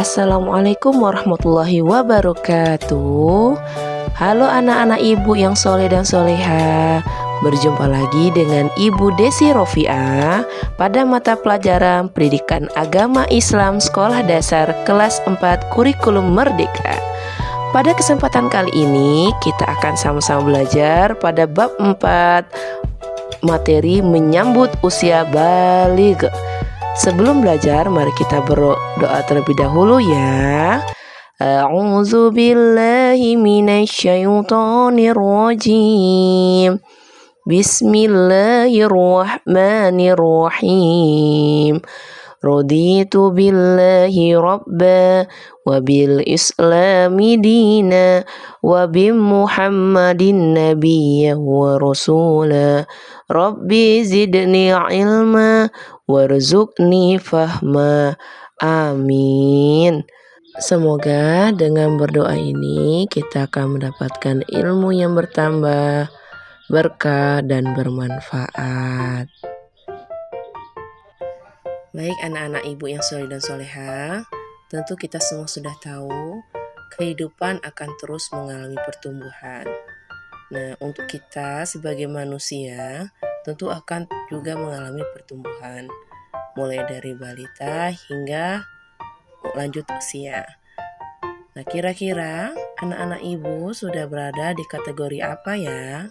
Assalamualaikum warahmatullahi wabarakatuh. Halo anak-anak ibu yang soleh dan soleha. Berjumpa lagi dengan Ibu Desi Rofiah pada mata pelajaran Pendidikan Agama Islam Sekolah Dasar kelas 4 Kurikulum Merdeka. Pada kesempatan kali ini kita akan sama-sama belajar pada bab 4 materi menyambut usia baligh. Sebelum belajar, mari kita berdoa terlebih dahulu ya. A'udzu billahi minasyaitonir rajim. Bismillahirrahmanirrahim. Raditu billahi rabba wa bil islami dina wa bi Muhammadin nabiyya wa rasula. Rabbi zidni ilma warzuqni fahma. Amin. Semoga dengan berdoa ini kita akan mendapatkan ilmu yang bertambah, berkah dan bermanfaat. Baik anak-anak ibu yang soleh dan soleha, tentu kita semua sudah tahu kehidupan akan terus mengalami pertumbuhan. Nah, untuk kita sebagai manusia tentu akan juga mengalami pertumbuhan, mulai dari balita hingga lanjut usia. Nah, kira-kira anak-anak ibu sudah berada di kategori apa ya?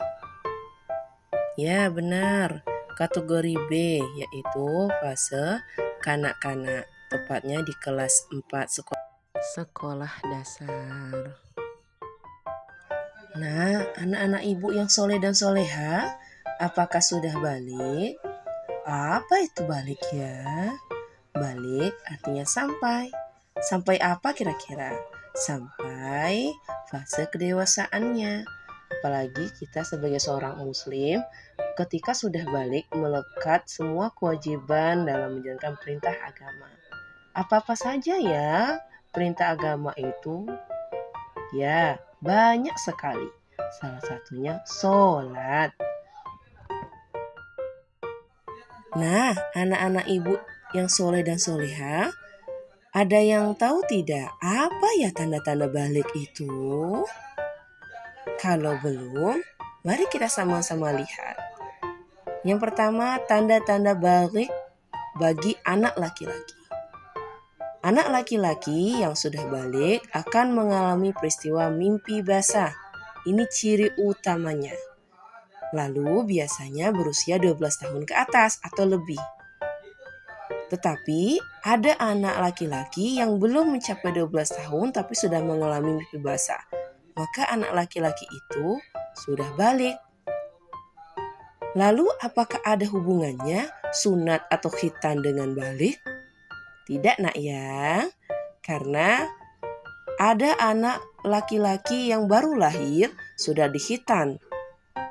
Ya, benar. Kategori B, yaitu fase kanak-kanak, tepatnya di kelas 4 sekolah dasar. Nah, anak-anak ibu yang soleh dan soleha, apakah sudah balik? Apa itu balik ya? Balik artinya sampai. Sampai apa kira-kira? Sampai fase kedewasaannya. Apalagi kita sebagai seorang muslim, ketika sudah balik melekat semua kewajiban dalam menjalankan perintah agama. Apa-apa saja ya perintah agama itu? Ya, banyak sekali. Salah satunya sholat. Nah, anak-anak ibu yang soleh dan soleha, ada yang tahu tidak apa ya tanda-tanda balik itu? Kalau belum, mari kita sama-sama lihat. Yang pertama, tanda-tanda balik bagi anak laki-laki. Anak laki-laki yang sudah balik akan mengalami peristiwa mimpi basah. Ini ciri utamanya. Lalu biasanya berusia 12 tahun ke atas atau lebih. Tetapi ada anak laki-laki yang belum mencapai 12 tahun tapi sudah mengalami mimpi basah. Maka anak laki-laki itu sudah balik. Lalu apakah ada hubungannya sunat atau khitan dengan balik? Tidak nak ya, karena ada anak laki-laki yang baru lahir sudah dikhitan.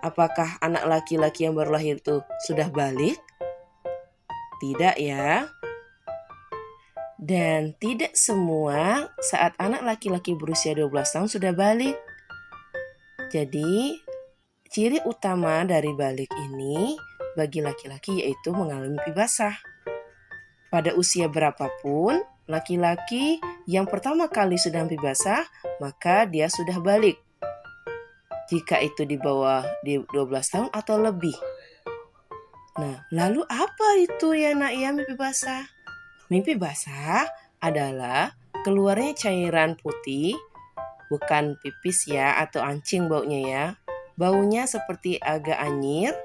Apakah anak laki-laki yang baru lahir itu sudah balik? Tidak ya. Dan tidak semua saat anak laki-laki berusia 12 tahun sudah balik. Jadi, ciri utama dari balik ini bagi laki-laki yaitu mengalami mimpi basah. Pada usia berapapun, laki-laki yang pertama kali sudah mimpi basah, maka dia sudah balik. Jika itu di bawah 12 tahun atau lebih. Nah, lalu apa itu ya nak ya mimpi basah? Mimpi basah adalah keluarnya cairan putih, bukan pipis ya atau ancing baunya ya. Baunya seperti agak anyir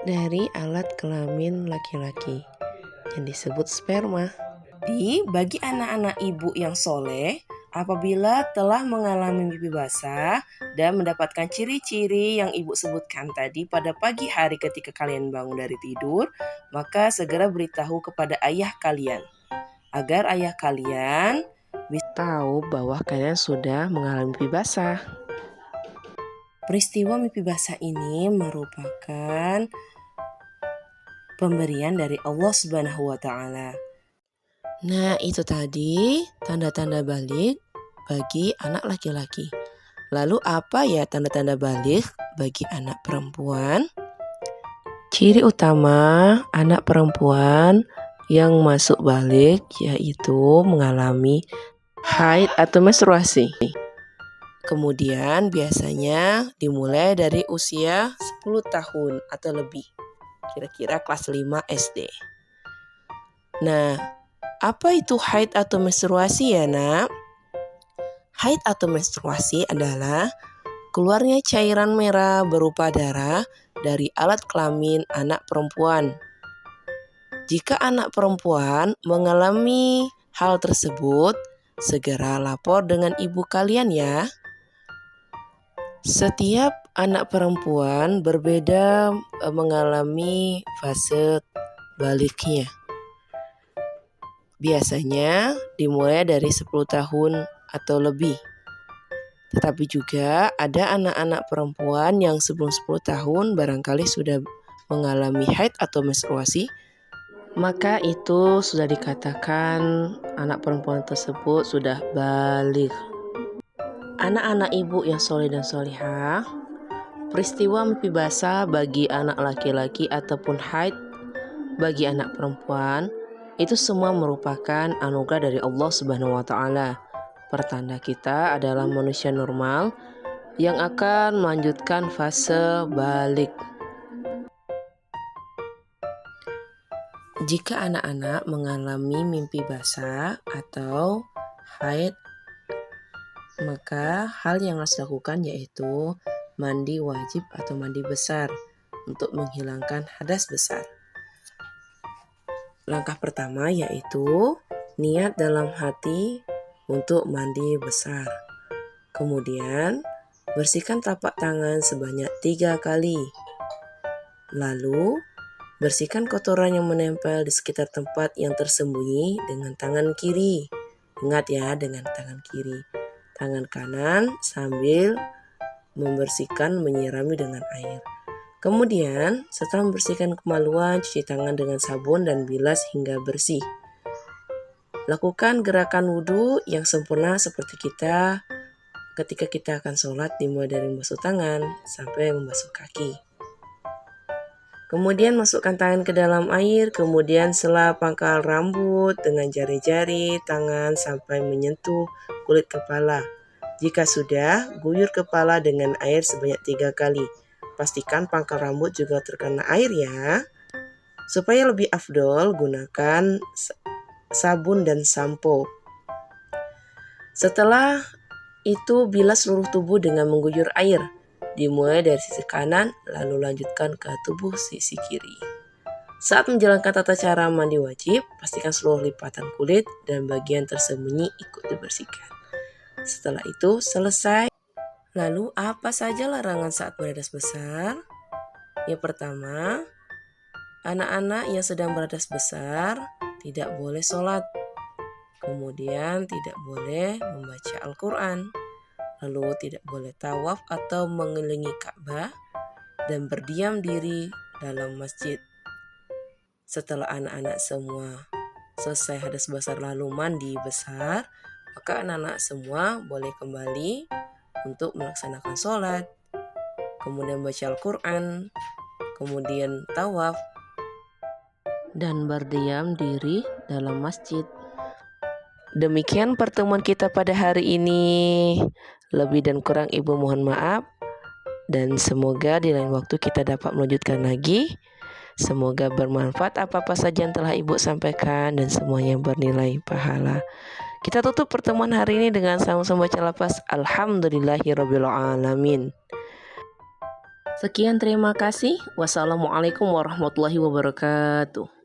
dari alat kelamin laki-laki yang disebut sperma. Bagi anak-anak ibu yang soleh, apabila telah mengalami mimpi basah dan mendapatkan ciri-ciri yang ibu sebutkan tadi pada pagi hari ketika kalian bangun dari tidur, maka segera beritahu kepada ayah kalian agar ayah kalian bisa tahu bahwa kalian sudah mengalami mimpi basah. Peristiwa mimpi basah ini merupakan pemberian dari Allah Subhanahu wa Ta'ala. Nah, itu tadi tanda-tanda balik bagi anak laki-laki. Lalu apa ya tanda-tanda balik bagi anak perempuan? Ciri utama anak perempuan yang masuk balik yaitu mengalami haid atau menstruasi. Kemudian biasanya dimulai dari usia 10 tahun atau lebih, kira-kira kelas 5 SD. Nah, apa itu haid atau menstruasi ya nak? Haid atau menstruasi adalah keluarnya cairan merah berupa darah dari alat kelamin anak perempuan. Jika anak perempuan mengalami hal tersebut, segera lapor dengan ibu kalian ya. Setiap anak perempuan berbeda mengalami fase baliknya. Biasanya dimulai dari 10 tahun atau lebih. Tetapi juga ada anak-anak perempuan yang sebelum 10 tahun barangkali sudah mengalami haid atau menstruasi, maka itu sudah dikatakan anak perempuan tersebut sudah balik. Anak-anak ibu yang soleh dan solihah, peristiwa mimpi basah bagi anak laki-laki ataupun haid bagi anak perempuan itu semua merupakan anugerah dari Allah Subhanahu wa Ta'ala. Pertanda kita adalah manusia normal yang akan melanjutkan fase balik. Jika anak-anak mengalami mimpi basah atau haid, maka hal yang harus dilakukan yaitu mandi wajib atau mandi besar untuk menghilangkan hadas besar. Langkah pertama yaitu niat dalam hati untuk mandi besar. Kemudian bersihkan telapak tangan sebanyak 3 kali. Lalu bersihkan kotoran yang menempel di sekitar tempat yang tersembunyi dengan tangan kiri. Ingat ya, dengan tangan kiri. Tangan kanan sambil membersihkan menyirami dengan air. Kemudian setelah membersihkan kemaluan, cuci tangan dengan sabun dan bilas hingga bersih. Lakukan gerakan wudhu yang sempurna seperti kita ketika kita akan sholat, dimulai dari membasuh tangan sampai membasuh kaki. Kemudian masukkan tangan ke dalam air, kemudian sela pangkal rambut dengan jari-jari tangan sampai menyentuh kulit kepala. Jika sudah, guyur kepala dengan air sebanyak 3 kali. Pastikan pangkal rambut juga terkena air ya. Supaya lebih afdol, gunakan sabun dan sampo. Setelah itu bilas seluruh tubuh dengan mengguyur air. Dimulai dari sisi kanan, lalu lanjutkan ke tubuh sisi kiri. Saat menjalankan tata cara mandi wajib, pastikan seluruh lipatan kulit dan bagian tersembunyi ikut dibersihkan. Setelah itu selesai. Lalu apa saja larangan saat berhadas besar? Yang pertama, anak-anak yang sedang berhadas besar tidak boleh sholat. Kemudian tidak boleh membaca Al-Quran. Lalu tidak boleh tawaf atau mengelilingi Ka'bah dan berdiam diri dalam masjid. Setelah anak-anak semua selesai hadas besar lalu mandi besar, maka anak-anak semua boleh kembali untuk melaksanakan sholat, kemudian baca Al-Quran, kemudian tawaf, dan berdiam diri dalam masjid. Demikian pertemuan kita pada hari ini. Lebih dan kurang Ibu mohon maaf. Dan semoga di lain waktu kita dapat melanjutkan lagi. Semoga bermanfaat apa-apa saja yang telah Ibu sampaikan dan semuanya bernilai pahala. Kita tutup pertemuan hari ini dengan sama-sama baca lafaz Alhamdulillahirabbil alamin. Sekian, terima kasih. Wassalamualaikum warahmatullahi wabarakatuh.